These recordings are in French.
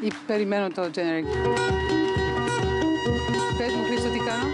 Experimento generic. Fais mon Cristoticano.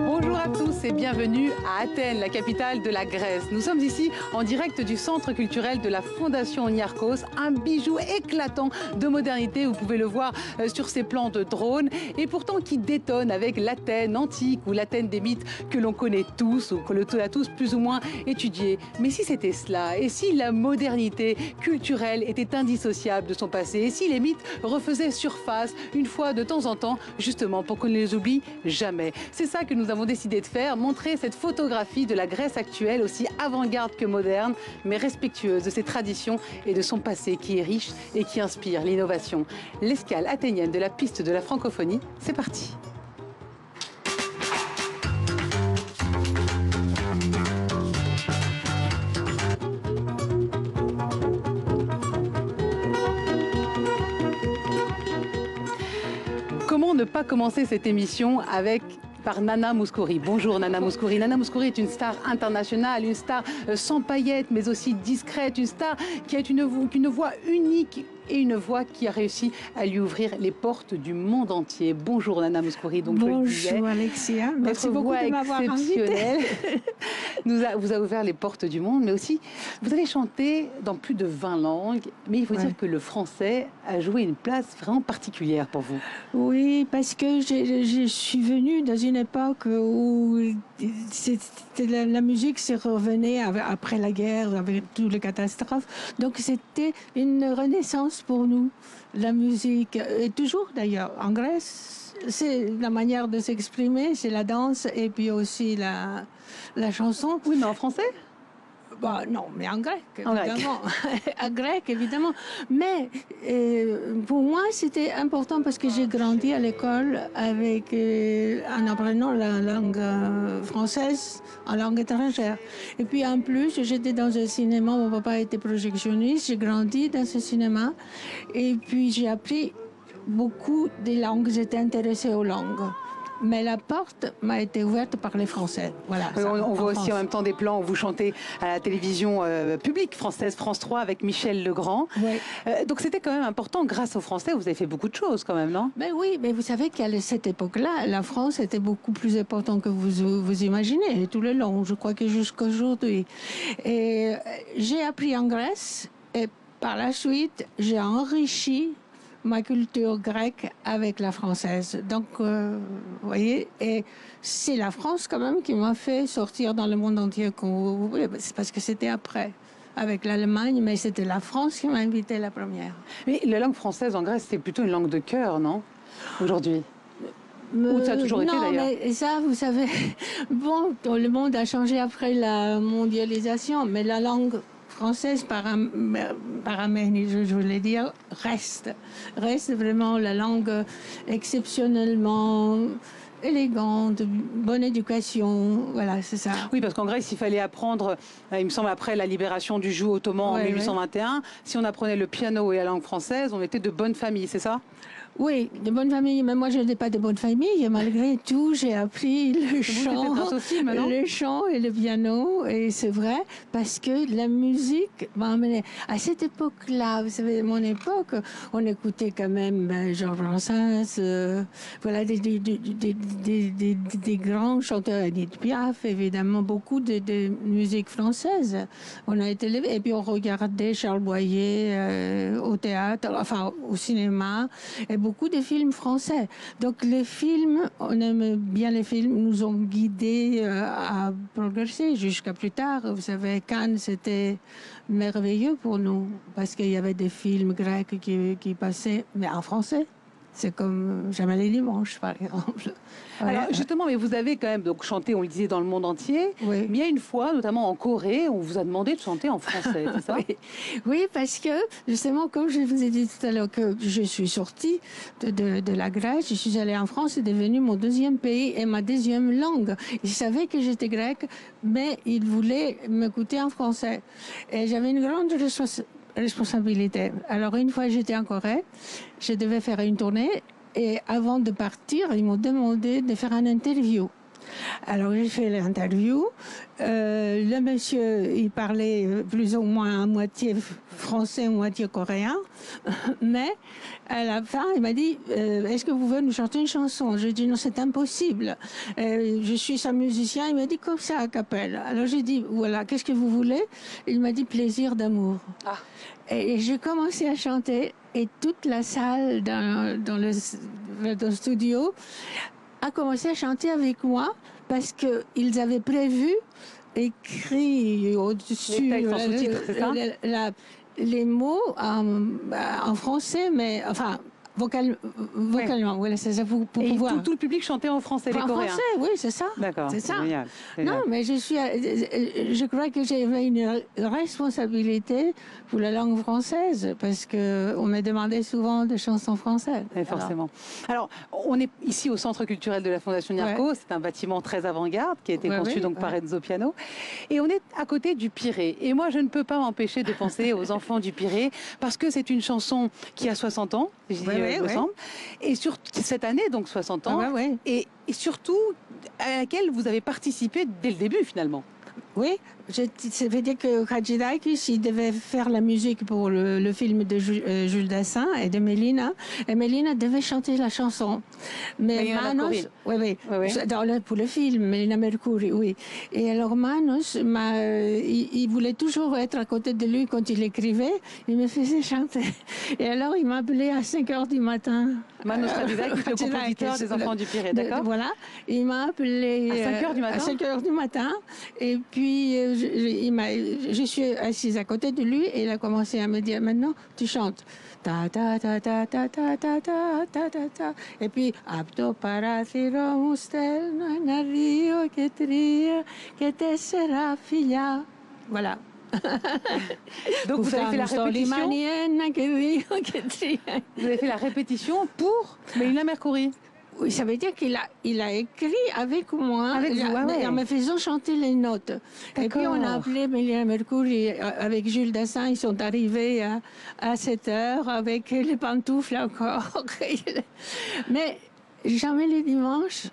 Bonjour à tous et bienvenue à Athènes, la capitale de la Grèce. Nous sommes ici en direct du centre culturel de la Fondation Niarchos, un bijou éclatant de modernité. Vous pouvez le voir sur ces plans de drone et pourtant qui détonne avec l'Athènes antique ou l'Athènes des mythes que l'on connaît tous ou que l'on a tous plus ou moins étudié. Mais si c'était cela et si la modernité culturelle était indissociable de son passé et si les mythes refaisaient surface une fois de temps en temps, justement pour qu'on ne les oublie jamais. C'est ça que nous avons décidé de faire, montrer cette photographie de la Grèce actuelle, aussi avant-garde que moderne, mais respectueuse de ses traditions et de son passé qui est riche et qui inspire l'innovation. L'escale athénienne de la piste de la francophonie, c'est parti. Comment ne pas commencer cette émission par Nana Mouskouri. Bonjour Nana Mouskouri. Nana Mouskouri est une star internationale, une star sans paillettes mais aussi discrète, une star qui a une voix unique et une voix qui a réussi à lui ouvrir les portes du monde entier. Bonjour Nana Mouskouri. Donc, bonjour Alexia, merci beaucoup de m'avoir invitée. Vous a ouvert les portes du monde, mais aussi vous avez chanté dans plus de 20 langues, mais il faut dire que le français a joué une place vraiment particulière pour vous. Oui, parce que je suis venue dans une époque où la musique se revenait après la guerre, avec toutes les catastrophes. Donc c'était une renaissance pour nous, la musique. Et toujours d'ailleurs, en Grèce, c'est la manière de s'exprimer, c'est la danse et puis aussi la chanson. Oui, mais en français? Bah, non, mais en grec, évidemment. En grec, évidemment. Mais pour moi, c'était important parce que j'ai grandi à l'école en apprenant la langue française en langue étrangère. Et puis en plus, j'étais dans un cinéma, mon papa était projectionniste, j'ai grandi dans ce cinéma. Et puis j'ai appris beaucoup des langues, j'étais intéressée aux langues. Mais la porte m'a été ouverte par les Français. Voilà, on voit aussi en même temps des plans où vous chantez à la télévision publique française, France 3, avec Michel Legrand. Oui. Donc c'était quand même important, grâce aux Français, vous avez fait beaucoup de choses quand même, non? Ben oui, mais vous savez qu'à cette époque-là, la France était beaucoup plus importante que vous imaginez, tout le long, je crois que jusqu'à aujourd'hui. Et j'ai appris en Grèce, et par la suite, j'ai enrichi ma culture grecque avec la française. Donc, vous voyez, et c'est la France quand même qui m'a fait sortir dans le monde entier, comme vous voulez. C'est parce que c'était après, avec l'Allemagne, mais c'était la France qui m'a invité la première. Mais la langue française en Grèce, c'est plutôt une langue de cœur, non? Aujourd'hui? Ou ça a toujours été d'ailleurs? Non, mais ça, vous savez, bon, le monde a changé après la mondialisation, mais la langue française paraménide, je voulais dire, reste vraiment la langue exceptionnellement élégante, bonne éducation, voilà, c'est ça. Oui, parce qu'en Grèce, il fallait apprendre, il me semble, après la libération du joug ottoman en 1821, si on apprenait le piano et la langue française, on était de bonne famille, c'est ça? Oui, de bonne famille, mais moi je n'étais pas de bonne famille. Malgré tout, j'ai appris le chant et le piano, et c'est vrai parce que la musique m'a amené. À cette époque-là, vous savez, mon époque, on écoutait quand même Georges Brassens, voilà des grands chanteurs, Edith Piaf, évidemment beaucoup de musique française. On a été élevés, et puis on regardait Charles Boyer au théâtre, enfin au cinéma. Et beaucoup de films français. Donc les films, on aime bien les films, nous ont guidés à progresser jusqu'à plus tard. Vous savez, Cannes, c'était merveilleux pour nous parce qu'il y avait des films grecs qui passaient, mais en français. C'est comme Jamais les dimanches, par exemple. Alors, justement, mais vous avez quand même donc, chanté, on le disait, dans le monde entier. Oui. Mais il y a une fois, notamment en Corée, on vous a demandé de chanter en français, c'est ça? Oui, parce que, justement, comme je vous ai dit tout à l'heure, que je suis sortie de la Grèce, je suis allée en France, c'est devenu mon deuxième pays et ma deuxième langue. Ils savaient que j'étais grecque, mais ils voulaient m'écouter en français. Et j'avais une grande responsabilité. Alors, une fois, j'étais en Corée, je devais faire une tournée, et avant de partir, ils m'ont demandé de faire une interview. Alors j'ai fait l'interview. Le monsieur, il parlait plus ou moins à moitié français, moitié coréen. Mais à la fin, il m'a dit est-ce que vous voulez nous chanter une chanson? J'ai dit non, c'est impossible. Je suis sa musicien. Il m'a dit comme ça, a cappella. Alors j'ai dit voilà, qu'est-ce que vous voulez? Il m'a dit plaisir d'amour. Ah. Et j'ai commencé à chanter et toute la salle dans le studio a commencé à chanter avec moi parce qu'ils avaient prévu, écrit au-dessus les mots en français, mais enfin vocalement. Voilà, c'est ça pour pouvoir. Tout le public chantait en français, les Coréens. En français, oui, c'est ça. D'accord. C'est ça. Génial. Non, mais je crois que j'avais une responsabilité pour la langue française parce que on m'a demandé souvent des chansons françaises. Et forcément. Alors, on est ici au Centre culturel de la Fondation Niarchos. Ouais. C'est un bâtiment très avant-garde qui a été conçu donc par Enzo Piano. Et on est à côté du Pirée. Et moi, je ne peux pas m'empêcher de penser aux enfants du Pirée parce que c'est une chanson qui a 60 ans. Il me semble. Et sur cette année, donc 60 ans, et surtout à laquelle vous avez participé dès le début finalement. Oui, ça veut dire que Hadjidakis, il devait faire la musique pour le film de Jules Dassin et de Mélina. Et Mélina devait chanter la chanson. Mais Manos, pour le film, Mélina Mercouri, oui. Et alors Manos, il voulait toujours être à côté de lui quand il écrivait. Il me faisait chanter. Et alors il m'appelait à 5 h du matin. Manos Hadjidakis, le compositeur des Enfants du Pirée, d'accord? Voilà. Il m'a appelé à 5 h du matin. À 5 h du matin. Et puis je suis assise à côté de lui et il a commencé à me dire maintenant tu chantes ta ta ta ta ta ta ta ta ta ta ta et puis apto parathiro mustel nario que tria que te sera filla. Voilà. Donc vous avez fait la répétition. Vous avez fait la répétition pour Mélina Mercouri. Oui, ça veut dire qu'il a écrit avec moi, en me faisant chanter les notes. Et puis on a appelé Mélina Mercouri avec Jules Dassin. Ils sont arrivés à 7 h avec les pantoufles encore. Mais jamais les dimanches.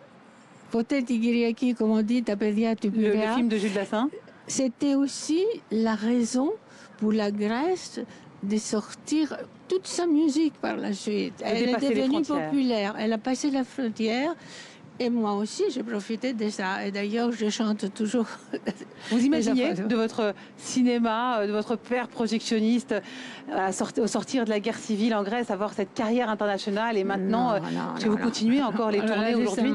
Peut-être Igiriaki, comme on dit, Tapedia, tu peux. Le film de Jules Dassin. C'était aussi la raison pour la Grèce de sortir toute sa musique par la suite. Elle est devenue populaire. Elle a passé la frontière. Et moi aussi, j'ai profité de ça. Et d'ailleurs, je chante toujours. Vous imaginez de votre cinéma, de votre père projectionniste, au sortir de la guerre civile en Grèce, avoir cette carrière internationale et maintenant, que vous continuez encore les tournées aujourd'hui?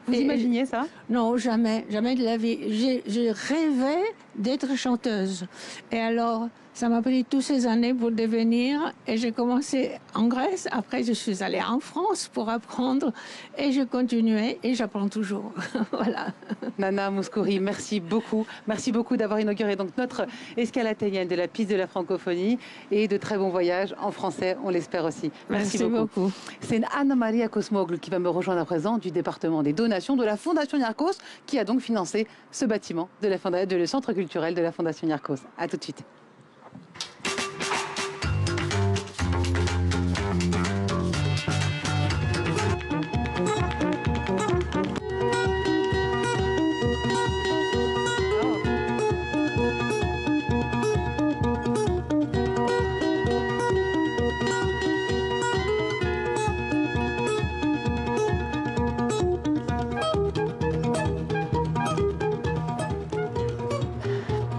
Vous imaginiez ça? Non, jamais, jamais de la vie. Je rêvais d'être chanteuse. Et alors, ça m'a pris toutes ces années pour devenir. Et j'ai commencé en Grèce. Après, je suis allée en France pour apprendre. Et je continuais et j'apprends toujours. Voilà. Nana Mouskouri, merci beaucoup. Merci beaucoup d'avoir inauguré donc notre escale athénienne de la piste de la francophonie. Et de très bons voyages en français, on l'espère aussi. Merci beaucoup. C'est Anna-Maria Kosmoglou qui va me rejoindre à présent du département des donations de la Fondation Niarchos qui a donc financé ce bâtiment de le centre culturel de la Fondation Niarchos. À tout de suite.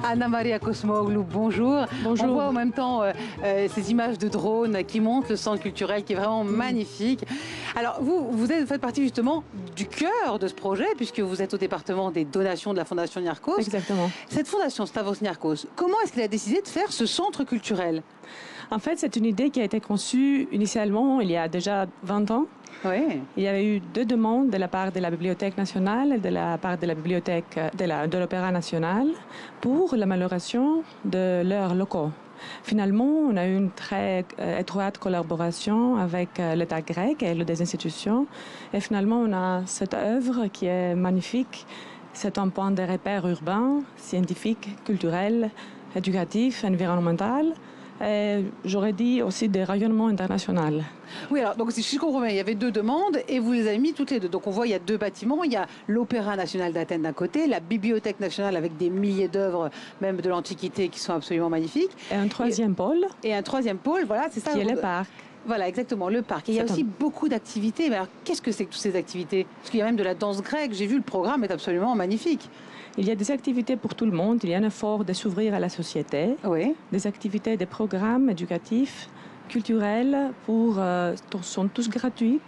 Anna-Maria Kosmoglou, bonjour. Bonjour. On voit en même temps ces images de drones qui montrent le centre culturel qui est vraiment magnifique. Alors vous faites partie justement du cœur de ce projet puisque vous êtes au département des donations de la Fondation Niarchos. Exactement. Cette Fondation Stavros Niarchos, comment est-ce qu'elle a décidé de faire ce centre culturel? En fait, c'est une idée qui a été conçue initialement il y a déjà 20 ans. Oui. Il y avait eu 2 demandes de la part de la Bibliothèque nationale et de la part de la Bibliothèque de l'Opéra national pour l'amélioration de leurs locaux. Finalement, on a eu une très étroite collaboration avec l'État grec et des institutions. Et finalement, on a cette œuvre qui est magnifique. C'est un point de repère urbain, scientifique, culturel, éducatif, environnemental, Et j'aurais dit aussi des rayonnements internationaux. Oui, alors, donc, si je comprends bien, il y avait deux demandes et vous les avez mis toutes les deux. Donc, on voit, il y a deux bâtiments. Il y a l'Opéra national d'Athènes d'un côté, la Bibliothèque nationale avec des milliers d'œuvres, même de l'Antiquité, qui sont absolument magnifiques. Et un troisième pôle. Et un troisième pôle, voilà, c'est ça. Qui est le parc. Voilà, exactement, le parc. Et il y a aussi beaucoup d'activités. Mais alors, qu'est-ce que c'est que toutes ces activités? Parce qu'il y a même de la danse grecque. J'ai vu, le programme est absolument magnifique. Il y a des activités pour tout le monde. Il y a un effort de s'ouvrir à la société. Oui. Des activités, des programmes éducatifs, culturels, sont tous gratuits,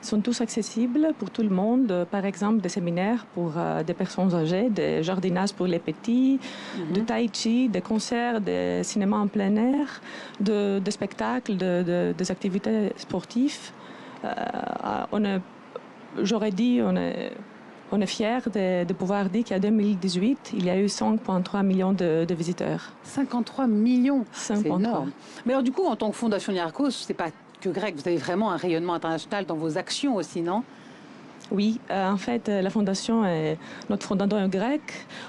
sont tous accessibles pour tout le monde. Par exemple, des séminaires pour des personnes âgées, des jardinages pour les petits, de tai chi, des concerts, des cinémas en plein air, des spectacles, des activités sportives. J'aurais dit, on est fiers de pouvoir dire qu'en 2018, il y a eu 5,3 millions de visiteurs. 53 millions, c'est énorme. Mais alors du coup, en tant que Fondation Niarchos, c'est pas que grec, vous avez vraiment un rayonnement international dans vos actions aussi, non? Oui, en fait, la Fondation, notre fondateur est grec.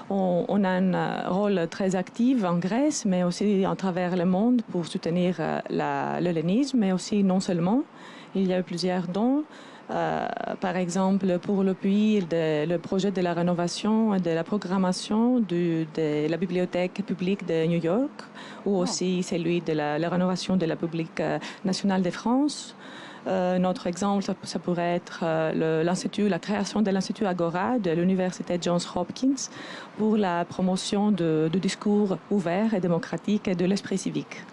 On a un rôle très actif en Grèce, mais aussi à travers le monde pour soutenir l'hellénisme, mais aussi non seulement. Il y a eu plusieurs dons. Par exemple, pour le projet de la rénovation et de la programmation de la Bibliothèque publique de New York, ou aussi celui de la rénovation de la Bibliothèque nationale de France. Notre exemple, ça pourrait être la création de l'Institut Agora de l'Université Johns Hopkins pour la promotion du discours ouvert et démocratique et de l'esprit civique.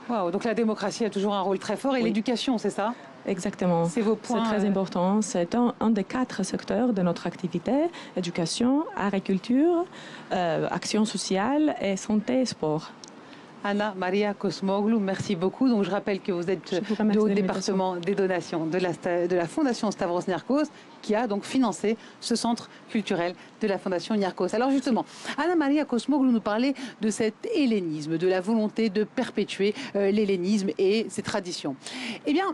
Wow, donc la démocratie a toujours un rôle très fort et l'éducation, c'est ça? Exactement. C'est vos points. C'est très important. C'est un des 4 secteurs de notre activité: éducation, agriculture, action sociale et santé et sport. Anna Maria Cosmoglou, merci beaucoup. Donc, je rappelle que vous êtes du haut département des donations de la Fondation Stavros Niarchos, qui a donc financé ce centre culturel de la Fondation Niarchos. Alors justement, Anna Maria Cosmoglou nous parlait de cet hellénisme, de la volonté de perpétuer l'hellénisme et ses traditions. Eh bien,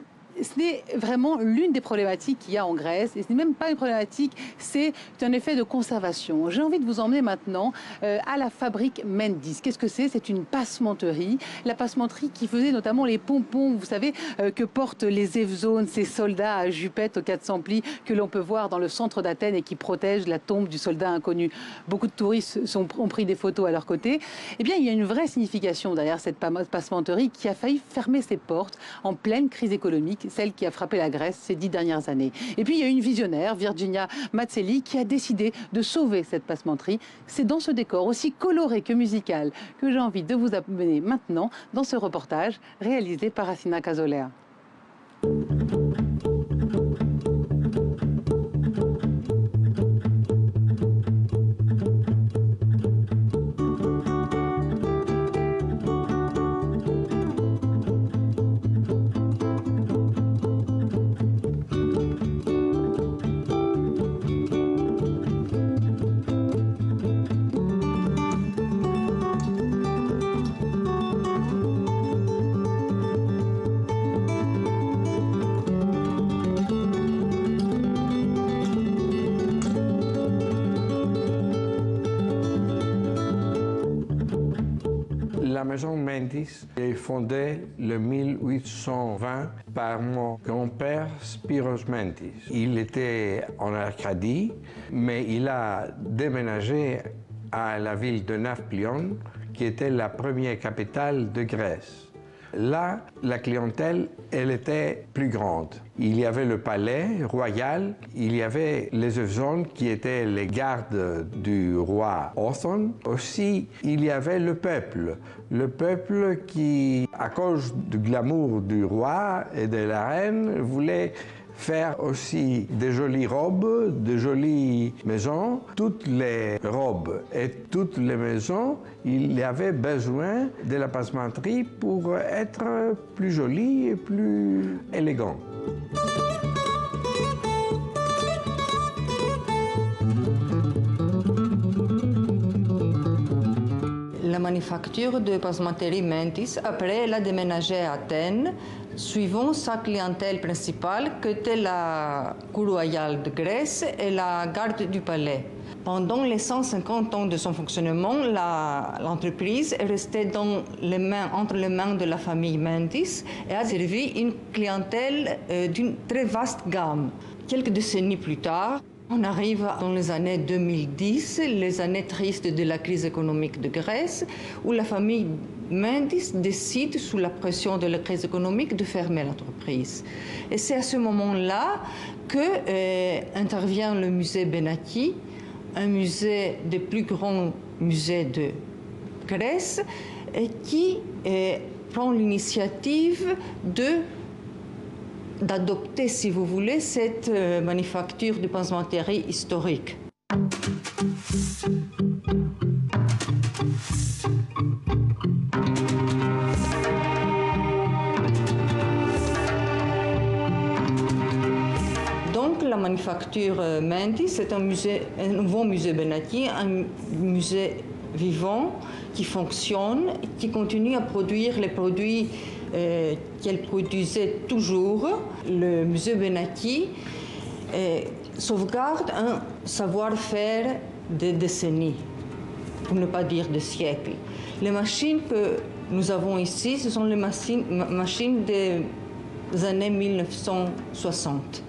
ce n'est vraiment l'une des problématiques qu'il y a en Grèce, et ce n'est même pas une problématique, c'est un effet de conservation. J'ai envie de vous emmener maintenant à la fabrique Mendis. Qu'est-ce que c'est? C'est une passementerie, la passementerie qui faisait notamment les pompons, vous savez, que portent les Evzones, ces soldats à jupette aux 400 plis que l'on peut voir dans le centre d'Athènes et qui protègent la tombe du soldat inconnu. Beaucoup de touristes ont pris des photos à leur côté. Eh bien, il y a une vraie signification derrière cette passementerie qui a failli fermer ses portes en pleine crise économique, celle qui a frappé la Grèce ces 10 dernières années. Et puis il y a une visionnaire, Virginia Mazzelli, qui a décidé de sauver cette passementerie. C'est dans ce décor aussi coloré que musical que j'ai envie de vous amener maintenant dans ce reportage réalisé par Assina Cazolea. La maison Mendis est fondée en 1820 par mon grand-père Spiros Mendis. Il était en Arcadie, mais il a déménagé à la ville de Nafplion, qui était la première capitale de Grèce. Là, la clientèle, elle était plus grande. Il y avait le palais royal, il y avait les Evzones qui étaient les gardes du roi Othon. Aussi, il y avait le peuple qui, à cause du glamour du roi et de la reine, voulait faire aussi des jolies robes, de jolies maisons. Toutes les robes et toutes les maisons, il y avait besoin de la passementerie pour être plus jolies et plus élégantes. La manufacture de passementerie Mendis, après, elle a déménagé à Athènes, suivant sa clientèle principale, qui était la cour royale de Grèce et la garde du palais. Pendant les 150 ans de son fonctionnement, l'entreprise est restée entre les mains de la famille Mentis et a servi une clientèle d'une très vaste gamme. Quelques décennies plus tard, on arrive dans les années 2010, les années tristes de la crise économique de Grèce, où la famille Mentis décide, sous la pression de la crise économique, de fermer l'entreprise. Et c'est à ce moment-là qu'intervient le musée Benaki, un musée des plus grands musées de Grèce, et qui prend l'initiative d'adopter, si vous voulez, cette manufacture de passementerie historique. Donc, la manufacture Mentis, c'est un nouveau musée Benaki, un musée vivant qui fonctionne, qui continue à produire les produits qu'elle produisait toujours. Le musée Benaki sauvegarde un savoir-faire de décennies, pour ne pas dire de siècles. Les machines que nous avons ici, ce sont les machines des années 1960.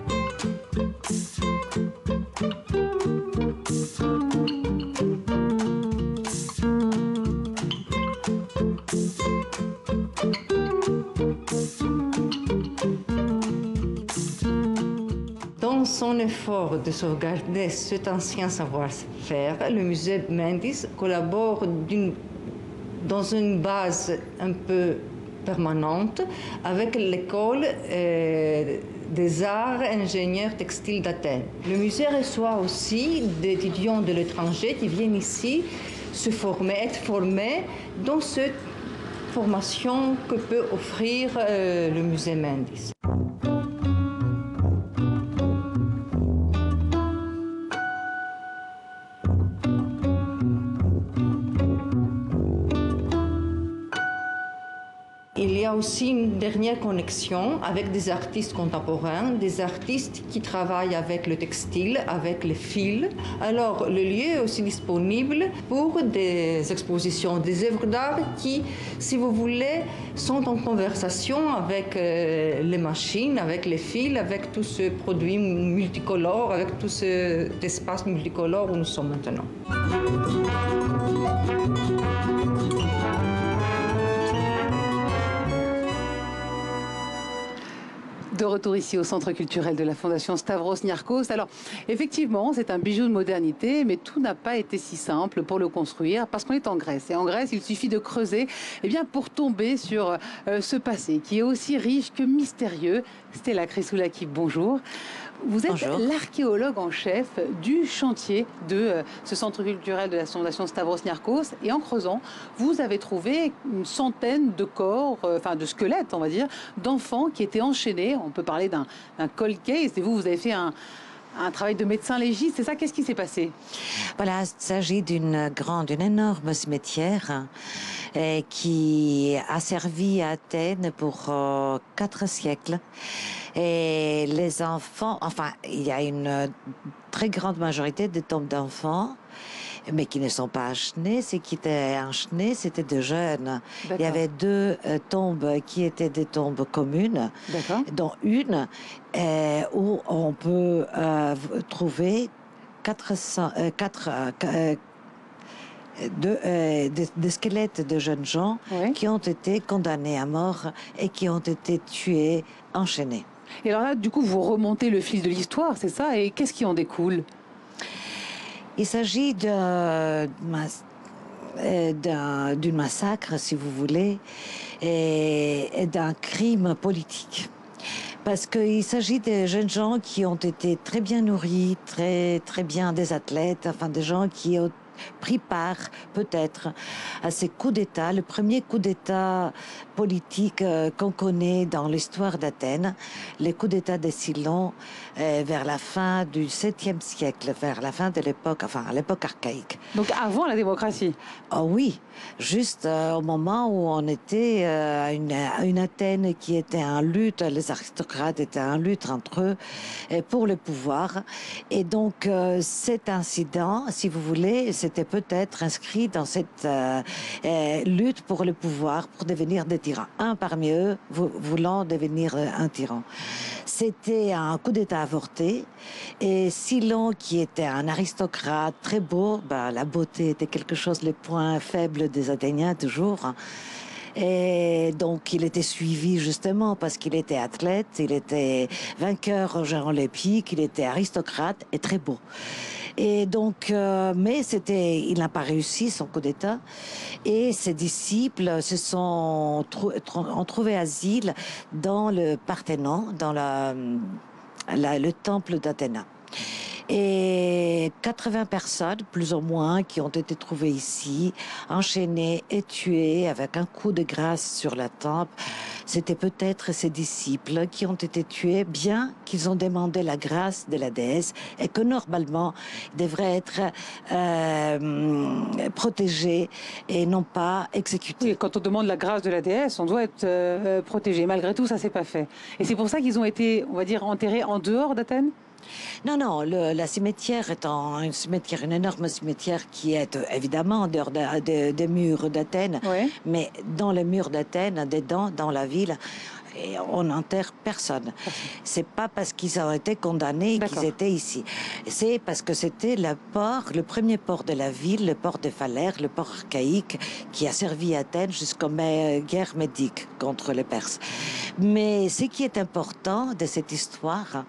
Dans son effort de sauvegarder cet ancien savoir-faire, le musée Mentis collabore dans une base un peu permanente avec l'école des arts et ingénieurs textiles d'Athènes. Le musée reçoit aussi des étudiants de l'étranger qui viennent ici être formés dans cette formation que peut offrir le musée Mentis. Il y a aussi une dernière connexion avec des artistes contemporains, des artistes qui travaillent avec le textile, avec les fils. Alors, le lieu est aussi disponible pour des expositions, des œuvres d'art qui, si vous voulez, sont en conversation avec les machines, avec les fils, avec tout ce produit multicolore, avec tout cet espace multicolore où nous sommes maintenant. De retour ici au Centre culturel de la Fondation Stavros Niarchos. Alors, effectivement, c'est un bijou de modernité, mais tout n'a pas été si simple pour le construire, parce qu'on est en Grèce. Et en Grèce, il suffit de creuser pour tomber sur ce passé, qui est aussi riche que mystérieux. Stella Chrysoulaki, bonjour. Vous êtes l'archéologue en chef du chantier de ce centre culturel de la Fondation Stavros Niarchos. Et en creusant, vous avez trouvé une centaine de corps, de squelettes, on va dire, d'enfants qui étaient enchaînés. On peut parler d'un cold case. Et vous avez fait un travail de médecin légiste. C'est ça, qu'est-ce qui s'est passé? Voilà, il s'agit d'une énorme cimetière qui a servi à Athènes pour 4 siècles. Et les enfants, il y a une très grande majorité de tombes d'enfants, mais qui ne sont pas enchaînés. Ce qui étaient enchaînés, c'était de jeunes. Il y avait 2 tombes qui étaient des tombes communes, dont une où on peut trouver des squelettes de jeunes gens qui ont été condamnés à mort et qui ont été tués, enchaînés. Et alors là, du coup, vous remontez le fil de l'histoire, c'est ça? Et qu'est-ce qui en découle? Il s'agit d'un massacre, si vous voulez, et d'un crime politique. Parce qu'il s'agit de jeunes gens qui ont été très bien nourris, très bien des athlètes, des gens qui pris part peut-être à ces coups d'État, le premier coup d'État politique qu'on connaît dans l'histoire d'Athènes, les coups d'État de Cylon vers la fin du 7e siècle, vers la fin de l'époque, enfin à l'époque archaïque. Donc avant la démocratie. Oh oui, juste au moment où on était à une Athènes qui était en lutte, les aristocrates étaient en lutte entre eux pour le pouvoir. Et donc cet incident, si vous voulez, c'était peut-être inscrit dans cette lutte pour le pouvoir, pour devenir des tyrans. Un parmi eux voulant devenir un tyran. C'était un coup d'État avorté. Et Cylon, qui était un aristocrate très beau, la beauté était quelque chose, le point faible des Athéniens toujours. Et donc, il était suivi justement parce qu'il était athlète, il était vainqueur aux Jeux olympiques, il était aristocrate et très beau. Et donc, mais il n'a pas réussi son coup d'État. Et ses disciples ont trouvé asile dans le Parthénon, dans le temple d'Athéna. Et 80 personnes, plus ou moins, qui ont été trouvées ici, enchaînées et tuées avec un coup de grâce sur la tempe. C'était peut-être ses disciples qui ont été tués, bien qu'ils ont demandé la grâce de la déesse et que normalement, ils devraient être protégés et non pas exécutés. Oui, quand on demande la grâce de la déesse, on doit être protégé. Malgré tout, ça s'est pas fait. Et c'est pour ça qu'ils ont été, on va dire, enterrés en dehors d'Athènes? Non, la cimetière est un énorme cimetière qui est évidemment en dehors des murs d'Athènes, Ouais. mais dans les murs d'Athènes, dedans, dans la ville, et on n'enterre personne. C'est pas parce qu'ils ont été condamnés qu'ils étaient ici. C'est parce que c'était le premier port de la ville, le port de Phalère, le port archaïque, qui a servi Athènes jusqu'aux guerres médiques contre les Perses. Mais ce qui est important de cette histoire,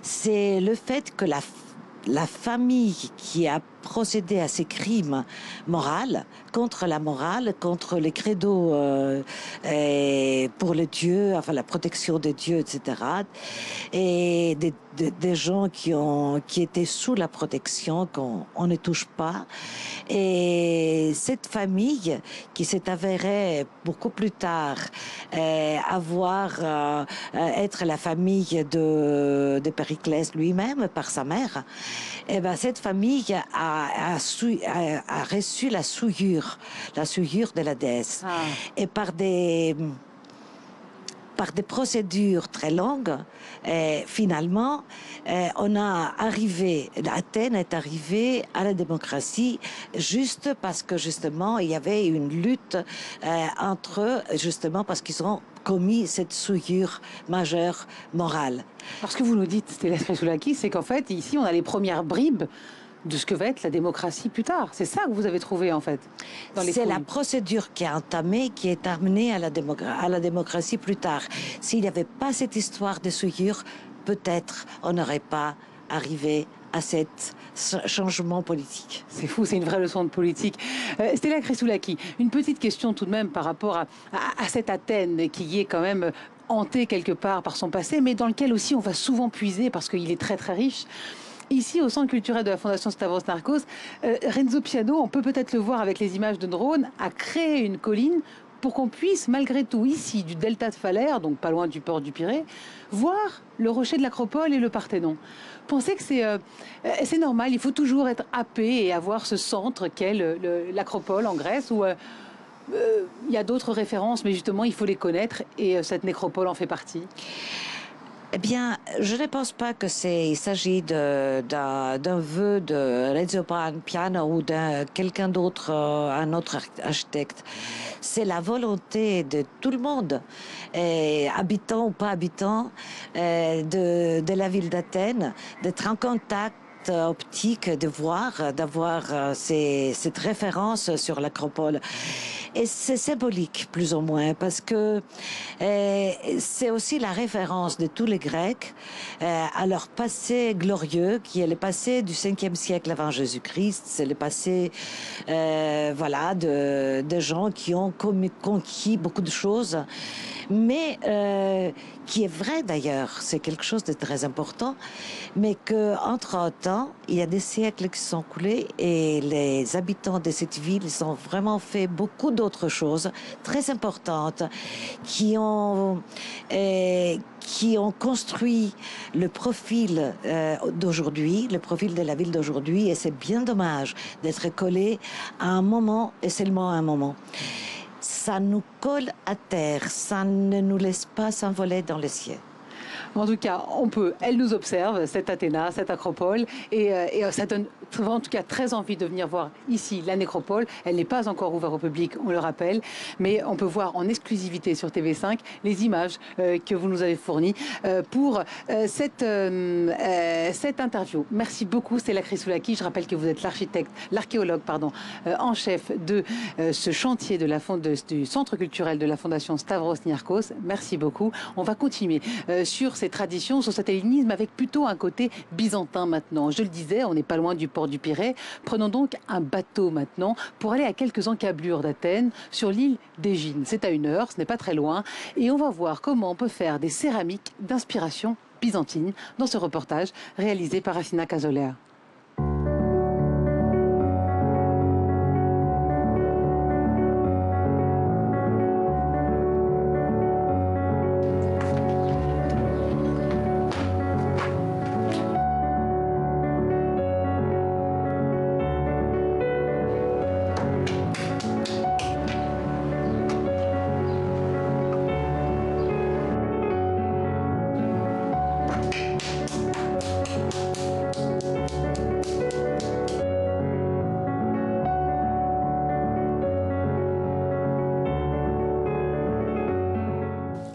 c'est le fait que la famille qui a procédé à ces crimes moraux, contre la morale, contre les credos pour les dieux, enfin la protection des dieux, etc. Et des gens qui étaient sous la protection, qu'on ne touche pas. Et cette famille qui s'est avérée beaucoup plus tard être la famille de Périclès lui-même par sa mère, et ben cette famille a reçu la souillure de la déesse. Ah. Et par des procédures très longues, finalement, Athènes est arrivée à la démocratie juste parce que justement il y avait une lutte entre eux, justement parce qu'ils ont commis cette souillure majeure morale. Alors ce que vous nous dites, Stella Chrysoulaki, c'est qu'en fait ici on a les premières bribes de ce que va être la démocratie plus tard. C'est ça que vous avez trouvé, en fait, dans les C'est la procédure qui est entamée, qui est amenée à la démocratie plus tard. S'il n'y avait pas cette histoire de souillure, peut-être on n'aurait pas arrivé à cet changement politique. C'est fou, c'est une vraie leçon de politique. Stella Chrysoulaki, une petite question tout de même par rapport à cette Athènes qui est quand même hantée quelque part par son passé, mais dans lequel aussi on va souvent puiser parce qu'il est très très riche. Ici, au Centre culturel de la Fondation Stavros Niarchos, Renzo Piano, on peut peut-être le voir avec les images de drone, a créé une colline pour qu'on puisse, malgré tout, ici, du delta de Phalère, donc pas loin du port du Pirée, voir le rocher de l'Acropole et le Parthénon. Pensez que c'est normal, il faut toujours être happé et avoir ce centre qu'est l'Acropole en Grèce, où il y a d'autres références, mais justement, il faut les connaître, et cette nécropole en fait partie. Eh bien, je ne pense pas que il s'agit d'un vœu de Renzo Piano ou de quelqu'un d'autre, un autre architecte. C'est la volonté de tout le monde, habitant ou pas habitant, de la ville d'Athènes, d'être en contact optique, d'avoir cette référence sur l'Acropole. Et c'est symbolique, plus ou moins, parce que c'est aussi la référence de tous les Grecs à leur passé glorieux, qui est le passé du 5e siècle avant Jésus-Christ. C'est le passé voilà, de gens qui ont conquis beaucoup de choses, mais qui est vrai d'ailleurs, c'est quelque chose de très important, mais qu'entre-temps, il y a des siècles qui sont coulés et les habitants de cette ville, ils ont vraiment fait beaucoup d'autres choses très importantes qui ont construit le profil d'aujourd'hui, le profil de la ville d'aujourd'hui, et c'est bien dommage d'être collé à un moment et seulement à un moment. Ça nous colle à terre, ça ne nous laisse pas s'envoler dans le ciel. En tout cas, elle nous observe, cette Athéna, cette acropole, et ça donne en tout cas très envie de venir voir ici la nécropole. Elle n'est pas encore ouverte au public, on le rappelle, mais on peut voir en exclusivité sur TV5 les images que vous nous avez fournies pour cette interview. Merci beaucoup, Stella Chrysoulaki. Je rappelle que vous êtes l'archéologue en chef de ce chantier du Centre culturel de la Fondation Stavros Niarchos. Merci beaucoup. On va continuer sur ces traditions, sur cet hellénisme avec plutôt un côté byzantin maintenant. Je le disais, on n'est pas loin du port du Pirée. Prenons donc un bateau maintenant pour aller à quelques encablures d'Athènes sur l'île d'Égine. C'est à 1 heure, ce n'est pas très loin. Et on va voir comment on peut faire des céramiques d'inspiration byzantine dans ce reportage réalisé par Assina Cazoler.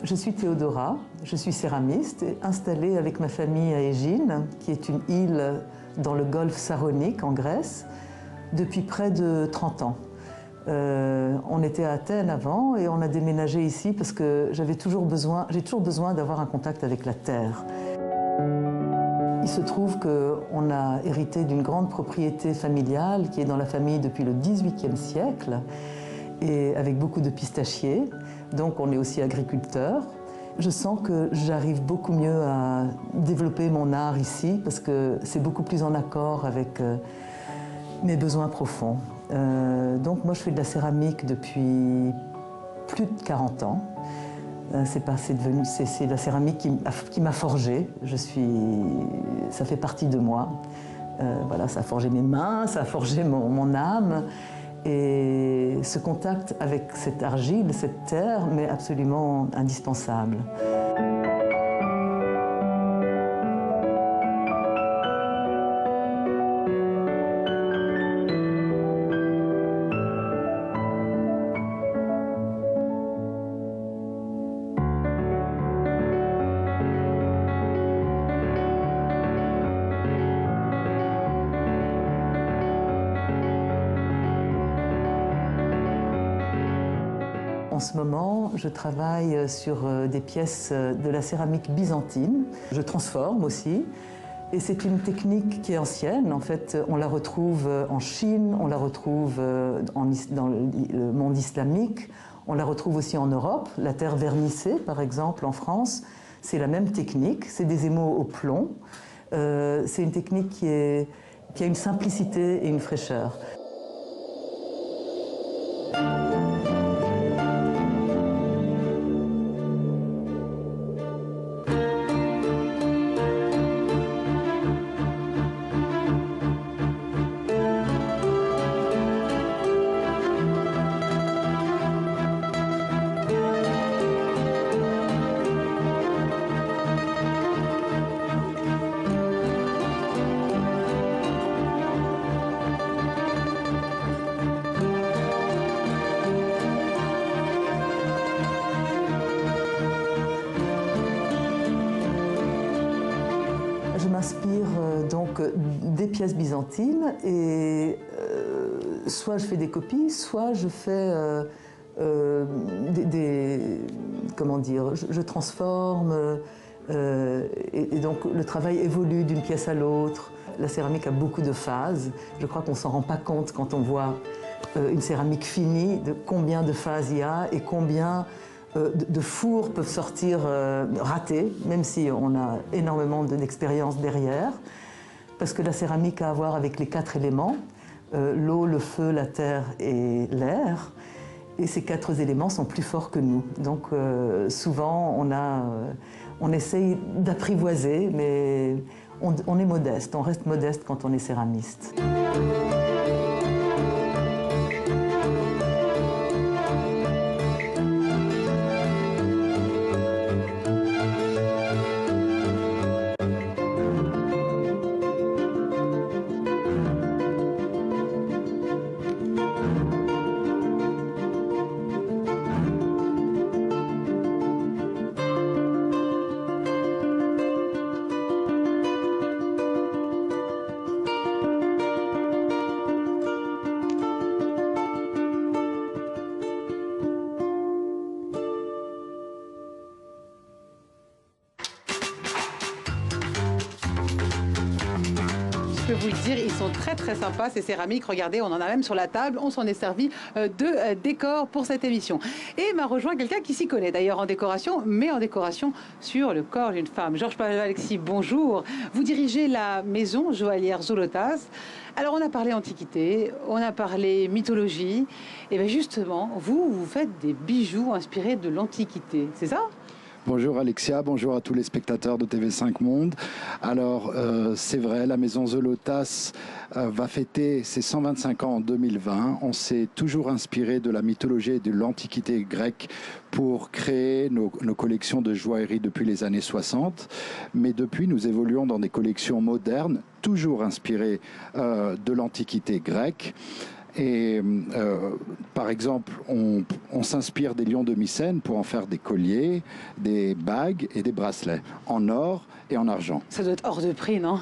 Je suis Théodora, je suis céramiste, installée avec ma famille à Égine, qui est une île dans le golfe Saronique en Grèce, depuis près de 30 ans. On était à Athènes avant et on a déménagé ici parce que j'ai toujours besoin d'avoir un contact avec la terre. Il se trouve qu'on a hérité d'une grande propriété familiale qui est dans la famille depuis le XVIIIe siècle et avec beaucoup de pistachiers. Donc on est aussi agriculteur. Je sens que j'arrive beaucoup mieux à développer mon art ici parce que c'est beaucoup plus en accord avec mes besoins profonds. Donc moi je fais de la céramique depuis plus de 40 ans. C'est la céramique qui m'a forgée. Ça fait partie de moi. Voilà, ça a forgé mes mains, ça a forgé mon âme. Et ce contact avec cette argile, cette terre, m'est absolument indispensable. En ce moment, je travaille sur des pièces de la céramique byzantine. Je transforme aussi. Et c'est une technique qui est ancienne. En fait, on la retrouve en Chine, on la retrouve dans le monde islamique, on la retrouve aussi en Europe. La terre vernissée, par exemple, en France, c'est la même technique. C'est des émaux au plomb. C'est une technique qui a une simplicité et une fraîcheur. Je m'inspire donc des pièces byzantines et soit je fais des copies, soit je fais comment dire, je transforme, et donc le travail évolue d'une pièce à l'autre. La céramique a beaucoup de phases. Je crois qu'on ne s'en rend pas compte quand on voit une céramique finie, de combien de phases il y a et combien de fours peuvent sortir ratés, même si on a énormément d'expérience derrière. Parce que la céramique a à voir avec les 4 éléments, l'eau, le feu, la terre et l'air. Et ces 4 éléments sont plus forts que nous. Donc souvent, on essaye d'apprivoiser, mais on est modeste, on reste modeste quand on est céramiste. Je peux vous le dire, ils sont très très sympas ces céramiques. Regardez, on en a même sur la table. On s'en est servi de décor pour cette émission. Et m'a rejoint quelqu'un qui s'y connaît d'ailleurs en décoration, mais en décoration sur le corps d'une femme. Georges Pavlexis, bonjour. Vous dirigez la maison joaillière Zolotas. Alors on a parlé antiquité, on a parlé mythologie. Et bien justement, vous faites des bijoux inspirés de l'antiquité, c'est ça ? Bonjour Alexia, bonjour à tous les spectateurs de TV5 Monde. Alors c'est vrai, la maison Zolotas va fêter ses 125 ans en 2020. On s'est toujours inspiré de la mythologie et de l'antiquité grecque pour créer nos collections de joaillerie depuis les années 60. Mais depuis, nous évoluons dans des collections modernes, toujours inspirées de l'antiquité grecque. Et par exemple, on s'inspire des lions de Mycène pour en faire des colliers, des bagues et des bracelets en or et en argent. Ça doit être hors de prix, non ?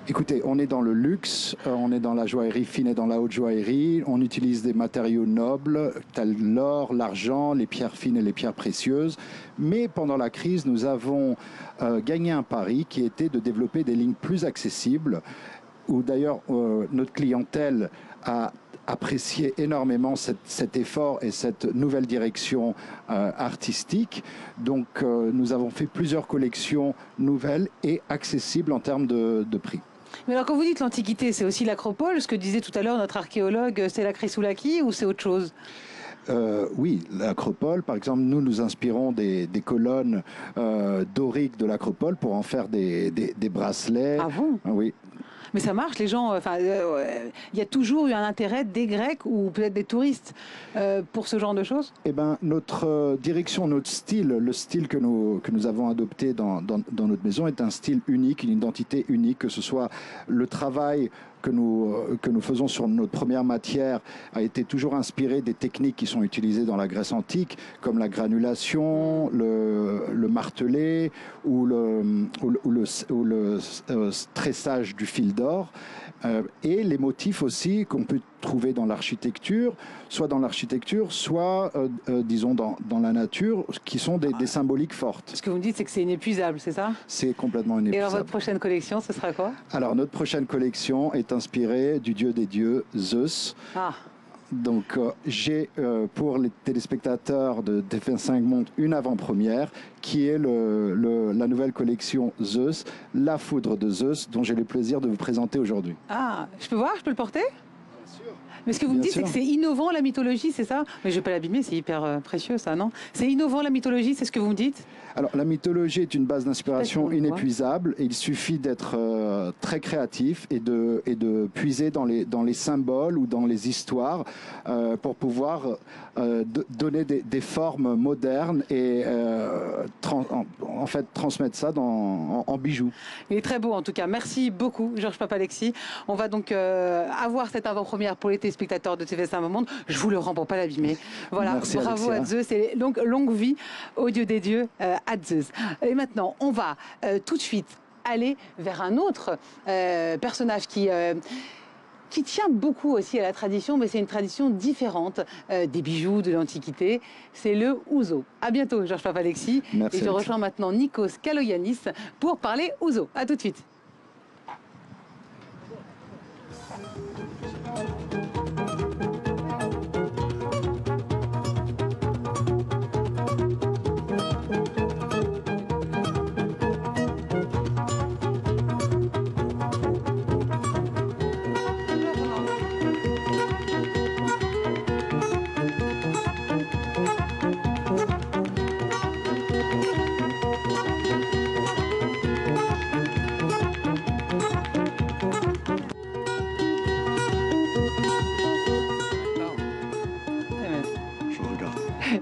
Écoutez, on est dans le luxe, on est dans la joaillerie fine et dans la haute joaillerie. On utilise des matériaux nobles, tels l'or, l'argent, les pierres fines et les pierres précieuses. Mais pendant la crise, nous avons gagné un pari qui était de développer des lignes plus accessibles, où d'ailleurs notre clientèle a apprécié énormément cet effort et cette nouvelle direction artistique. Donc nous avons fait plusieurs collections nouvelles et accessibles en termes de prix. Mais alors quand vous dites l'Antiquité, c'est aussi l'Acropole, ce que disait tout à l'heure notre archéologue Stella Chrysoulaki, ou c'est autre chose ? Oui, l'Acropole, par exemple, nous inspirons des colonnes doriques de l'Acropole pour en faire des bracelets. Ah bon ? Oui. Mais ça marche, les gens. Il y a toujours eu un intérêt des Grecs ou peut-être des touristes pour ce genre de choses. Eh ben, notre direction, notre style, le style que nous avons adopté dans notre maison est un style unique, une identité unique, que ce soit le travail que nous faisons sur notre première matière a été toujours inspiré des techniques qui sont utilisées dans la Grèce antique, comme la granulation, le martelé ou le tressage du fil d'or. Et les motifs aussi qu'on peut trouver dans l'architecture, soit disons dans la nature, qui sont des symboliques fortes. Ce que vous me dites, c'est que c'est inépuisable, c'est ça ? C'est complètement inépuisable. Et alors votre prochaine collection, ce sera quoi ? Alors notre prochaine collection est inspirée du dieu des dieux, Zeus. Ah. Donc j'ai pour les téléspectateurs de TV5 Monde une avant-première qui est la nouvelle collection Zeus, la foudre de Zeus, dont j'ai le plaisir de vous présenter aujourd'hui. Ah, je peux voir, je peux le porter ? Bien sûr. Mais ce que vous me dites, c'est que c'est innovant la mythologie, c'est ça ? Mais je ne vais pas l'abîmer, c'est hyper précieux ça, non ? C'est innovant la mythologie, c'est ce que vous me dites ? Alors la mythologie est une base d'inspiration inépuisable et il suffit d'être très créatif et de puiser dans les symboles ou dans les histoires pour pouvoir donner des formes modernes et en fait transmettre ça en bijoux. Il est très beau en tout cas. Merci beaucoup Georges Pavlexis. On va donc avoir cette avant-première pour les téléspectateurs de TV5 Monde. Je vous le rends pour pas l'abîmer. Voilà, merci, bravo Alexia. à Zeus et donc longue vie au dieu des dieux à Zeus. Et maintenant, on va tout de suite aller vers un autre personnage qui qui tient beaucoup aussi à la tradition, mais c'est une tradition différente des bijoux de l'Antiquité. C'est le ouzo. À bientôt, Georges Papalexis. Merci. Et je rejoins maintenant Nikos Kaloyannis pour parler ouzo. À tout de suite.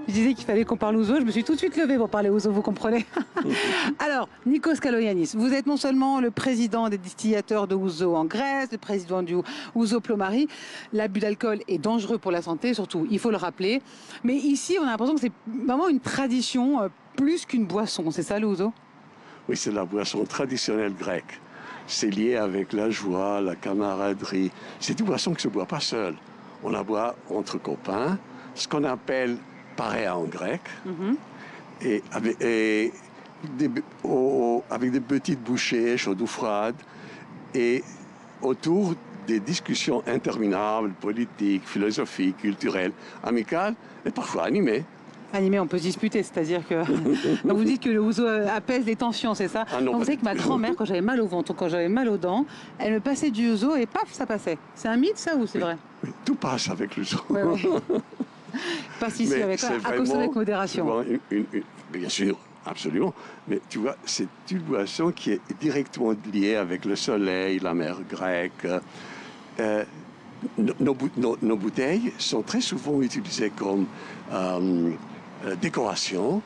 Je disais qu'il fallait qu'on parle ouzo, je me suis tout de suite levée pour parler ouzo, vous comprenez? Alors, Nikos Kaloyannis, vous êtes non seulement le président des distillateurs de ouzo en Grèce, le président du Ouzo Plomari. L'abus d'alcool est dangereux pour la santé, surtout, il faut le rappeler. Mais ici, on a l'impression que c'est vraiment une tradition plus qu'une boisson, c'est ça le ouzo? Oui, c'est la boisson traditionnelle grecque. C'est lié avec la joie, la camaraderie. C'est une boisson qui ne se boit pas seule. On la boit entre copains, ce qu'on appelle paréa en grec, et avec des petites bouchées chaudes ou froides, et autour des discussions interminables, politiques, philosophiques, culturelles, amicales, et parfois animées. Animé, on peut se disputer, c'est-à-dire que... Donc vous dites que le ouzo apaise les tensions, c'est ça? Non, on sait que ma grand-mère, quand j'avais mal au ventre, quand j'avais mal aux dents, elle me passait du ouzo et paf, ça passait. C'est un mythe, ça, ou c'est vrai? Oui, tout passe avec l'ouzo. Ouais, ouais. Passe ici avec ça, à consommer avec modération. Bien sûr, absolument. Mais tu vois, c'est une boisson qui est directement liée avec le soleil, la mer grecque. Nos bouteilles sont très souvent utilisées comme décoration.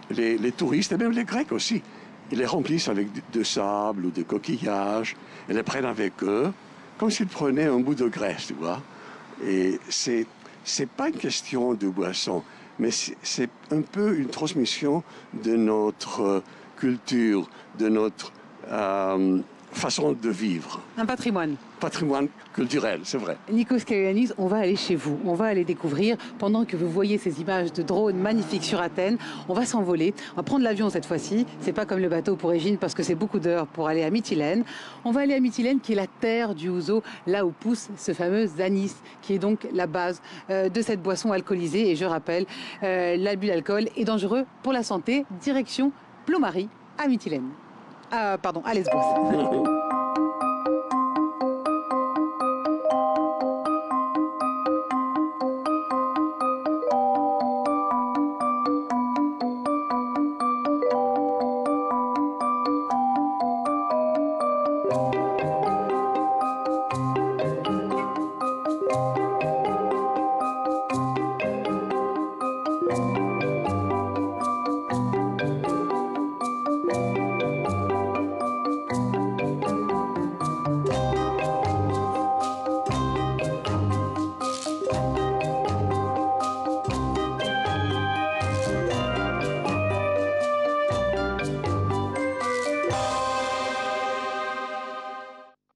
Les touristes, et même les Grecs aussi, ils les remplissent avec de sable ou de coquillages, et les prennent avec eux, comme s'ils prenaient un bout de Grèce, tu vois. Et c'est pas une question de boisson, mais c'est un peu une transmission de notre culture, de notre façon de vivre. Un patrimoine. Patrimoine culturel, c'est vrai. Nikos Kaloyannis, on va aller chez vous, on va aller découvrir. Pendant que vous voyez ces images de drones magnifiques sur Athènes, on va s'envoler. On va prendre l'avion cette fois-ci. C'est pas comme le bateau pour Égine parce que c'est beaucoup d'heures pour aller à Mytilène. On va aller à Mytilène qui est la terre du ouzo, là où pousse ce fameux anis, qui est donc la base de cette boisson alcoolisée. Et je rappelle, l'abus d'alcool est dangereux pour la santé. Direction Plomari à Mytilène. Pardon, à Lesbos.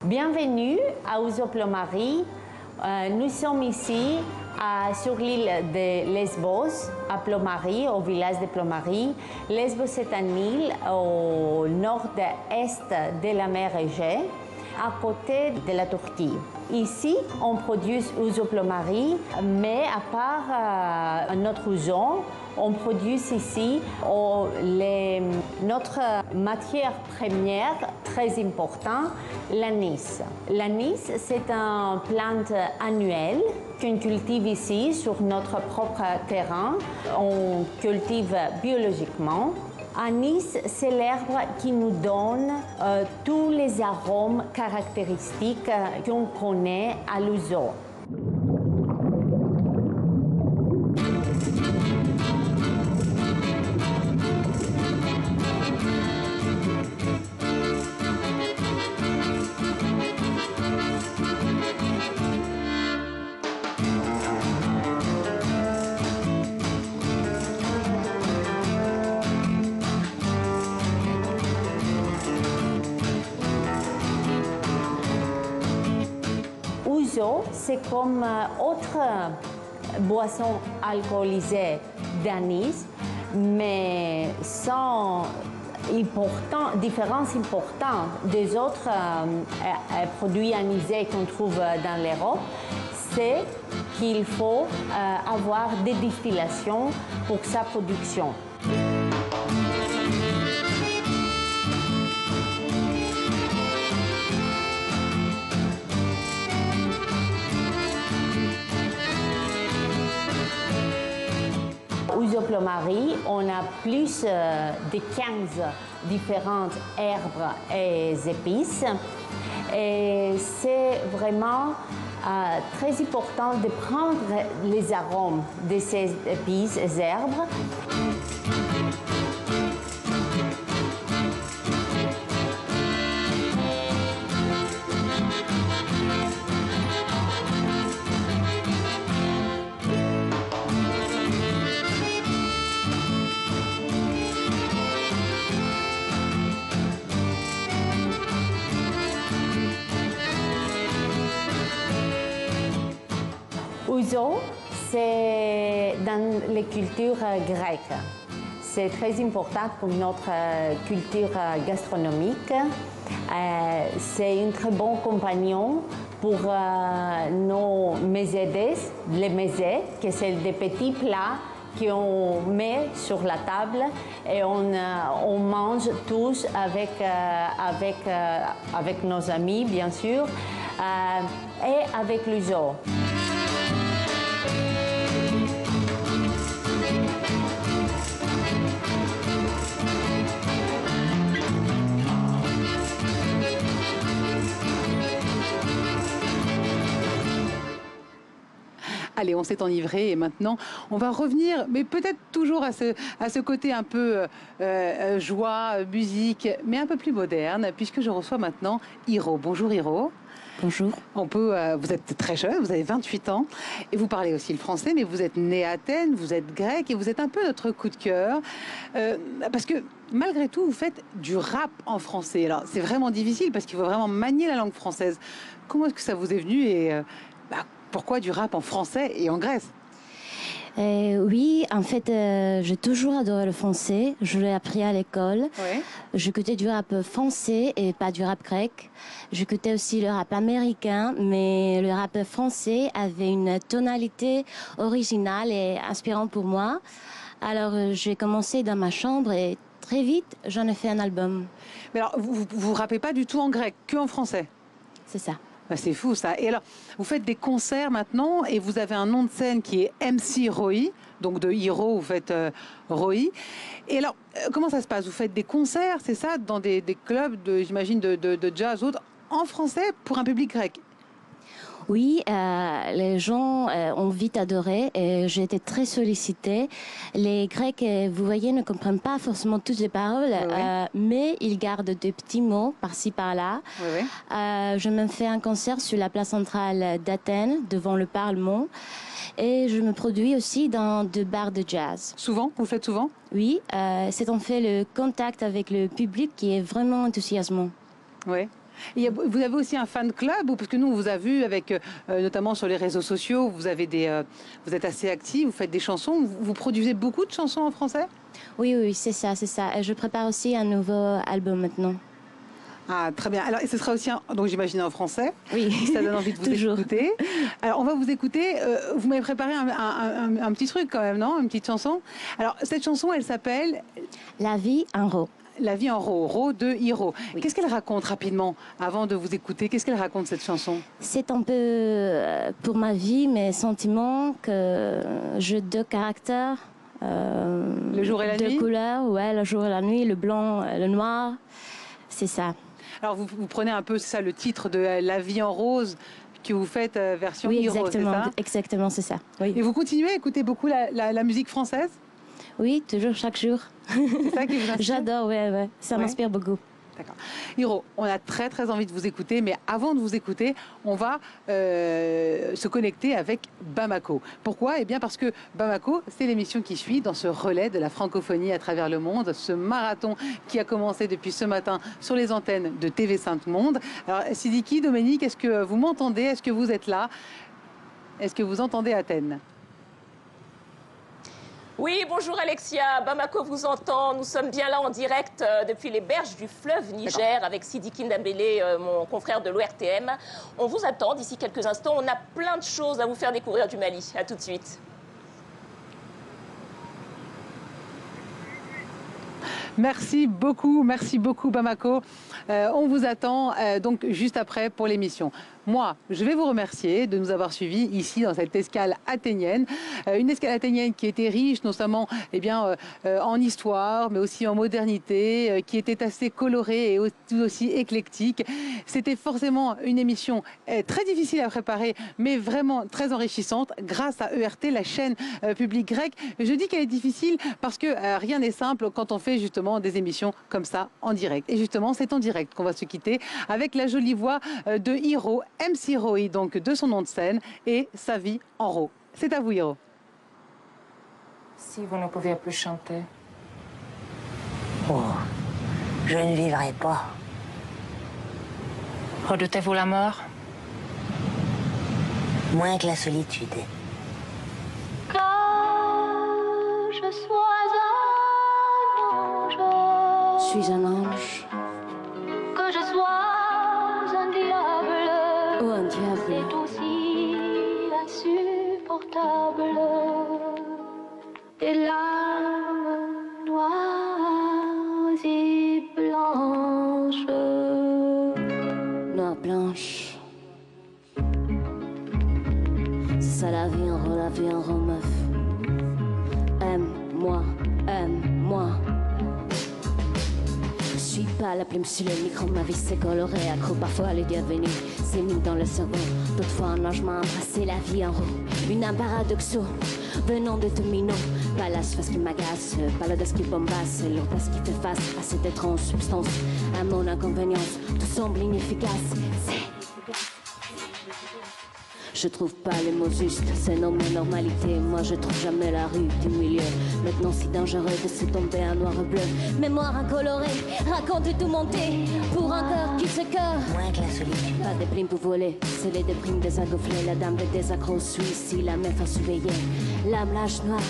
Bienvenue à Ouzo Plomari. Nous sommes ici sur l'île de Lesbos, à Plomari, au village de Plomari. Lesbos est une île au nord-est de la mer Égée, à côté de la Turquie. Ici, on produit Ouzo Plomari, mais à part notre ouzo, on produit ici notre matière première très importante, l'anis. L'anis, c'est une plante annuelle qu'on cultive ici sur notre propre terrain. On cultive biologiquement. Anis, c'est l'herbe qui nous donne tous les arômes caractéristiques qu'on connaît à l'ouzo. Ouzo, c'est comme autre boisson alcoolisée d'anis, mais sans différence importante des autres produits anisés qu'on trouve dans l'Europe, c'est qu'il faut avoir des distillations pour sa production. Ouzo Plomari, on a plus de 15 différentes herbes et épices. Et c'est vraiment très important de prendre les arômes de ces épices et herbes. Ouzo, c'est dans les cultures grecques. C'est très important pour notre culture gastronomique. C'est un très bon compagnon pour nos mesedes, les mesets, que c'est des petits plats qu'on met sur la table et on mange tous avec nos amis, bien sûr, et avec l'ouzo. Allez, on s'est enivré et maintenant, on va revenir, mais peut-être toujours à ce côté un peu joie, musique, mais un peu plus moderne, puisque je reçois maintenant Hiro. Bonjour Hiro. Bonjour. Vous êtes très jeune, vous avez 28 ans, et vous parlez aussi le français, mais vous êtes né à Athènes, vous êtes grec, et vous êtes un peu notre coup de cœur, parce que malgré tout, vous faites du rap en français. Alors, c'est vraiment difficile, parce qu'il faut vraiment manier la langue française. Comment est-ce que ça vous est venu et pourquoi du rap en français et en Grèce? Oui, en fait, j'ai toujours adoré le français. Je l'ai appris à l'école. Ouais. J'écoutais du rap français et pas du rap grec. J'écoutais aussi le rap américain, mais le rap français avait une tonalité originale et inspirante pour moi. Alors, j'ai commencé dans ma chambre et très vite, j'en ai fait un album. Mais alors, vous rappez pas du tout en grec, que en français? C'est ça. C'est fou ça. Et alors, vous faites des concerts maintenant et vous avez un nom de scène qui est MC Roi, donc de Hiro, vous faites Roi. Et alors, comment ça se passe? Vous faites des concerts, c'est ça, dans des clubs, j'imagine, de jazz autres, en français pour un public grec? Oui, les gens ont vite adoré et j'ai été très sollicitée. Les Grecs, vous voyez, ne comprennent pas forcément toutes les paroles, mais ils gardent des petits mots par-ci, par-là. Je me fais un concert sur la place centrale d'Athènes, devant le Parlement. Et je me produis aussi dans des bars de jazz. Souvent? Vous le faites souvent? Oui, c'est en fait le contact avec le public qui est vraiment enthousiasmant. Oui. Vous avez aussi un fan club, parce que nous, on vous a vu avec, notamment sur les réseaux sociaux, vous êtes assez actifs, vous faites des chansons, vous produisez beaucoup de chansons en français? Oui, oui, c'est ça, c'est ça. Et je prépare aussi un nouveau album maintenant. Ah, très bien. Alors, et ce sera aussi, donc j'imagine en français. Oui. Ça donne envie de vous écouter. Alors, on va vous écouter. Vous m'avez préparé un petit truc quand même, non? Une petite chanson. Alors, cette chanson, elle s'appelle La vie en Ro. La vie en Ro, Ro de Hiro. Oui. Qu'est-ce qu'elle raconte rapidement, avant de vous écouter? Qu'est-ce qu'elle raconte, cette chanson? C'est un peu pour ma vie, mes sentiments, que j'ai deux caractères. Le jour et la nuit? Deux couleurs, ouais, le jour et la nuit, le blanc, le noir. C'est ça. Alors, vous prenez un peu, c'est ça, le titre de La vie en rose que vous faites version Hiro, c'est ça? Exactement, c'est ça. Oui. Et vous continuez à écouter beaucoup la musique française? Oui, toujours, chaque jour. C'est ça qui vous inspire? J'adore, ouais. Ça m'inspire beaucoup. D'accord. Hiro, on a très très envie de vous écouter, mais avant de vous écouter, on va se connecter avec Bamako. Pourquoi? Eh bien parce que Bamako, c'est l'émission qui suit dans ce relais de la francophonie à travers le monde, ce marathon qui a commencé depuis ce matin sur les antennes de TV5 Monde. Alors Sidiki, Dominique, est-ce que vous m'entendez? Est-ce que vous êtes là? Est-ce que vous entendez Athènes? Oui, bonjour Alexia, Bamako vous entend. Nous sommes bien là en direct depuis les berges du fleuve Niger avec Sidiki Ndambélé, mon confrère de l'ORTM. On vous attend d'ici quelques instants. On a plein de choses à vous faire découvrir du Mali. À tout de suite. Merci beaucoup Bamako. On vous attend donc juste après pour l'émission. Moi, je vais vous remercier de nous avoir suivis ici dans cette escale athénienne. Une escale athénienne qui était riche, notamment en histoire, mais aussi en modernité, qui était assez colorée et aussi éclectique. C'était forcément une émission très difficile à préparer, mais vraiment très enrichissante grâce à ERT, la chaîne publique grecque. Je dis qu'elle est difficile parce que rien n'est simple quand on fait justement des émissions comme ça en direct. Et justement, c'est en direct qu'on va se quitter avec la jolie voix de Hiro, MC Roi, donc de son nom de scène, et sa vie en Ro. C'est à vous, Hiro. Si vous ne pouviez plus chanter. Oh, je ne vivrai pas. Redoutez-vous la mort? Moins que la solitude. Que je sois un ange. Je suis un ange. Que je sois un diable. Oh, un diable. C'est aussi insupportable. Des larmes noires et blanches. Noire blanche. C'est ça la vie en rond, meuf. Aime-moi, aime-moi. Je suis pas la plume sur le micro, ma vie c'est coloré, accro parfois à l'idée venue, c'est mis dans le cerveau. D'autres fois un ange m'a embrassé la vie en rond, une un paradoxo, venant de tout minot. Pas la surface qui m'agace, pas l'audace qui bombasse, l'audace qui fait face à cette étrange substance. À mon inconvénience, tout semble inefficace. Je trouve pas les mots justes, c'est non ma normalité. Moi je trouve jamais la rue du milieu. Maintenant si dangereux de se tomber un noir et bleu. Mémoire incolorée, raconte tout monter. Pour un cœur qui se cœur. Moins que la solitude. Pas de primes pour voler, c'est les déprimes des agoflés. La dame des accros suit ici, la meuf à surveiller. L'âme lâche noire,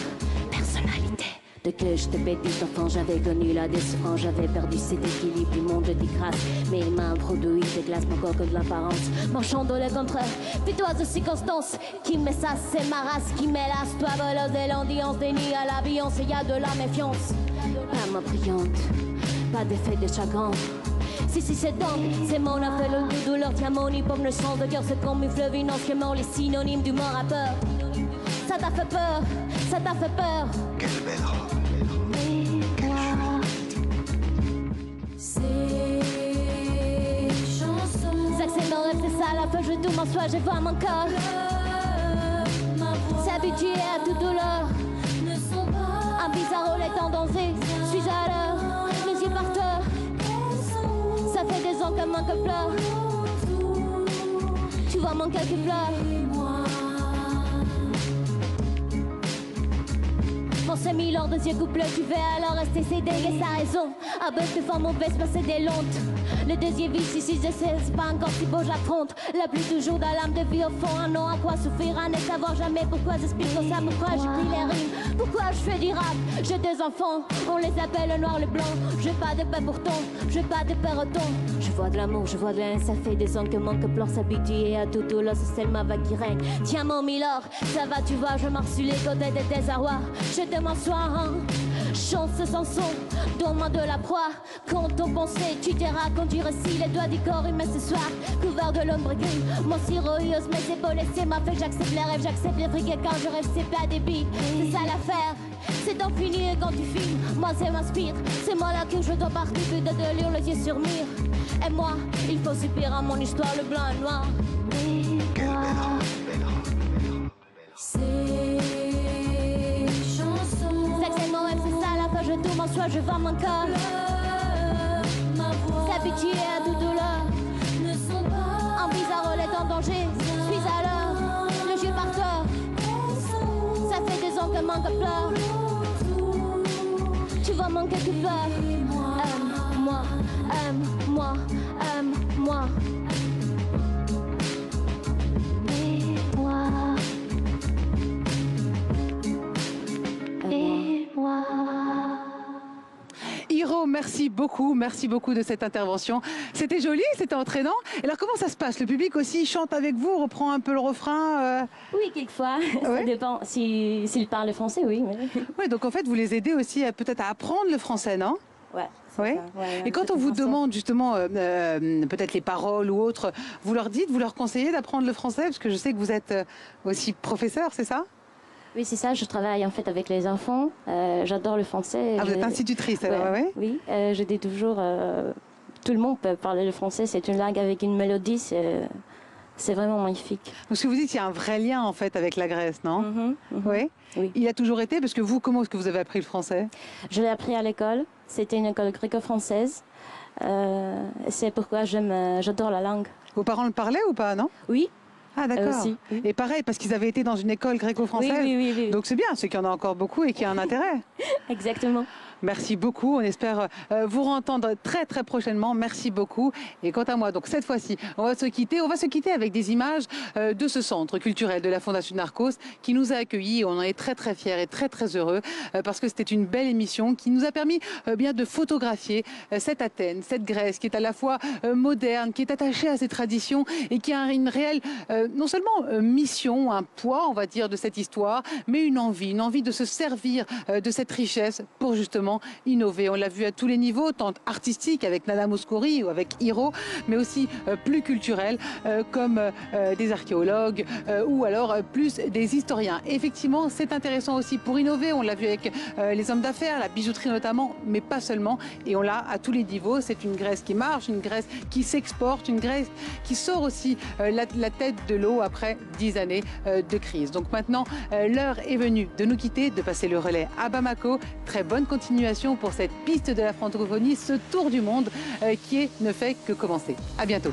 personnalité. De que j'étais petit enfant, j'avais connu la décevant, j'avais perdu cet équilibre du monde de grâce. Mais il m'a produit des glaces, mon corps que de l'apparence. Marchant dans le contraire, pitoise de circonstances. Qui met ça, c'est ma race, qui met l'as, toi voleuse de l'ambiance, déni à la violence, il y a de la méfiance. Pas ma brillante, pas d'effet de chagrin. Si c'est donc, c'est mon appel de douleur, tiens mon hip-hop ne sent de cœur, c'est comme une fleuve financièrement les synonymes du mort à peur. Ça t'a fait peur, ça t'a fait peur. Quelle belle robe. C'est ça la fin, je tout m'en sois, je vois mon corps s'habituer à toute douleur. Un bizarre est en danger, suis à l'heure, les yeux par terre. Ça fait des ans que mon cœur pleure. Tu vois mon cœur qui pleure. Mon semi-lord de yeux coupleux, tu veux alors rester cédé, et sa raison. À bœuf de forme mauvaise, passer des lentes. Le deuxième vice, ici je sais, c'est pas encore si beau, j'affronte. La pluie toujours dans l'âme de vie au fond, un nom à quoi souffrir, à ne savoir jamais pourquoi j'explique comme ça, pourquoi j'écris les rimes, pourquoi je fais du rap. J'ai deux enfants, on les appelle le noir, le blanc. J'ai pas de paix pourtant, j'ai pas de paix autant. Je vois de l'amour, je vois de la haine, ça fait des ans que mon cœur pleure, s'habituer à tout douleur, c'est celle ma vague qui règne. Tiens mon milord, ça va, tu vois, je marche sur les côtés des désarrois. Je te m'assois, hein, chante ce chanson, donne-moi de la proie. Quand on pensait, tu t'iras conduire aussi les doigts du corps humain ce soir, couvert de l'ombre grise. Mon siroïeuse, mes épaules et c'est ma fait que j'accepte les rêves, j'accepte les frics et quand je rêve, c'est pas des billes. C'est ça l'affaire, c'est d'en finir quand tu filmes. Moi, ça m'inspire, c'est moi là que je dois partir, plus de lire les yeux sur mur. Et moi, il faut subir à mon histoire le blanc et noir. Quelle belle robe. C'est ça la fin, je tourne en soi, je vends mon corps. amitié et à toute douleur. Un bizarre est en danger, suis à l'heure, le jeu par terre. Ça fait 2 ans que manque pleure. Tu vas manquer de fleurs. Aime-moi, aime-moi, aime-moi. Hiro, merci beaucoup de cette intervention. C'était joli, c'était entraînant. Et alors comment ça se passe? Le public aussi chante avec vous, reprend un peu le refrain Oui, quelquefois. Ça dépend. S'ils parlent français, oui. Oui, donc en fait, vous les aidez aussi peut-être à apprendre le français, non? Ouais. Oui. Et quand on vous demande justement peut-être les paroles ou autres, vous leur dites, vous leur conseillez d'apprendre le français? Parce que je sais que vous êtes aussi professeur, c'est ça? Oui, c'est ça. Je travaille en fait avec les enfants. J'adore le français. Ah, vous êtes institutrice, alors, oui? Oui, je dis toujours, tout le monde peut parler le français. C'est une langue avec une mélodie. C'est vraiment magnifique. Donc, ce que vous dites, il y a un vrai lien en fait avec la Grèce, non? Oui. Il a toujours été, parce que vous, comment est-ce que vous avez appris le français? Je l'ai appris à l'école. C'était une école gréco-française. C'est pourquoi j'adore la langue. Vos parents le parlaient ou pas, non? Oui. Ah d'accord. Aussi. Et pareil, parce qu'ils avaient été dans une école gréco-française. Oui. Donc c'est bien, c'est qu'il y en a encore beaucoup et qu'il y a un intérêt. Exactement. Merci beaucoup. On espère vous entendre très très prochainement. Merci beaucoup. Et quant à moi, donc cette fois-ci, on va se quitter. On va se quitter avec des images de ce centre culturel de la Fondation Niarchos qui nous a accueillis. On en est très très fiers et très très heureux parce que c'était une belle émission qui nous a permis bien de photographier cette Athènes, cette Grèce qui est à la fois moderne, qui est attachée à ses traditions et qui a une réelle, non seulement mission, un poids, on va dire, de cette histoire, mais une envie de se servir de cette richesse pour justement innover. On l'a vu à tous les niveaux, tant artistique avec Nana Mouskouri ou avec Hiro, mais aussi plus culturel comme des archéologues ou alors plus des historiens. Et effectivement, c'est intéressant aussi pour innover. On l'a vu avec les hommes d'affaires, la bijouterie notamment, mais pas seulement. Et on l'a à tous les niveaux. C'est une Grèce qui marche, une Grèce qui s'exporte, une Grèce qui sort aussi la tête de l'eau après 10 années de crise. Donc maintenant, l'heure est venue de nous quitter, de passer le relais à Bamako. Très bonne continuation pour cette piste de la francophonie, ce tour du monde qui ne fait que commencer. À bientôt.